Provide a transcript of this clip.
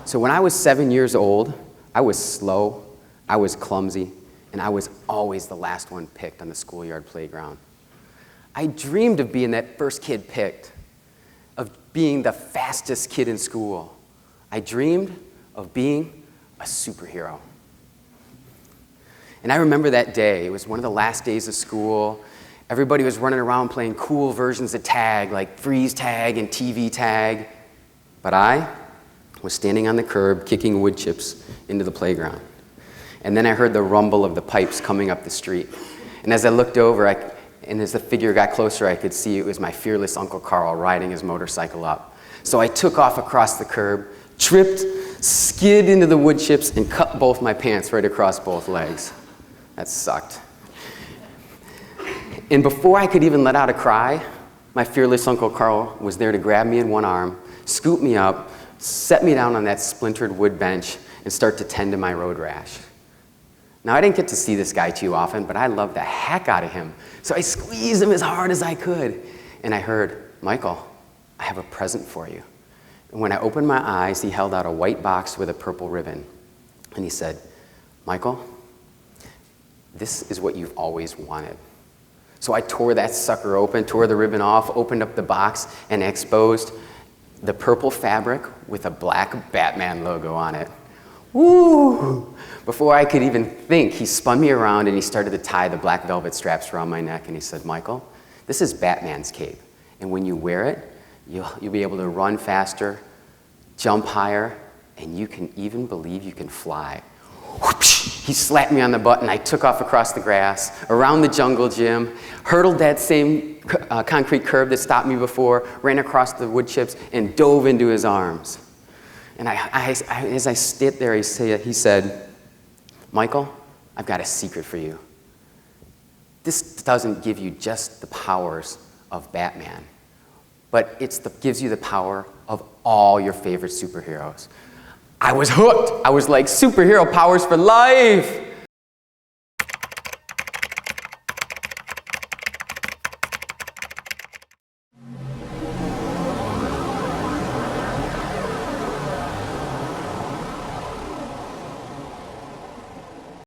So when I was 7 years old, I was slow, I was clumsy, and I was always the last one picked on the schoolyard playground. I dreamed of being that first kid picked, of being the fastest kid in school. I dreamed of being a superhero. And I remember that day. It was one of the last days of school. Everybody was running around playing cool versions of tag, like freeze tag and TV tag. But I was standing on the curb, kicking wood chips into the playground. And then I heard the rumble of the pipes coming up the street. And as I looked over, and as the figure got closer, I could see it was my fearless Uncle Carl riding his motorcycle up. So I took off across the curb, tripped, skid into the wood chips, and cut both my pants right across both legs. That sucked. And before I could even let out a cry, my fearless Uncle Carl was there to grab me in one arm, scoop me up, set me down on that splintered wood bench, and start to tend to my road rash. Now, I didn't get to see this guy too often, but I loved the heck out of him. So I squeezed him as hard as I could. And I heard, "Michael, I have a present for you." And when I opened my eyes, he held out a white box with a purple ribbon. And he said, "Michael, this is what you've always wanted." So I tore that sucker open, tore the ribbon off, opened up the box, and exposed the purple fabric with a black Batman logo on it. Woo! Before I could even think, he spun me around and he started to tie the black velvet straps around my neck, and he said, "Michael, this is Batman's cape, and when you wear it, you'll be able to run faster, jump higher, and you can even believe you can fly." He slapped me on the butt, and I took off across the grass, around the jungle gym, hurdled that same concrete curb that stopped me before, ran across the wood chips, and dove into his arms. And as I stood there, he said, "Michael, I've got a secret for you. This doesn't give you just the powers of Batman, but it gives you the power of all your favorite superheroes." I was hooked. I was like, superhero powers for life.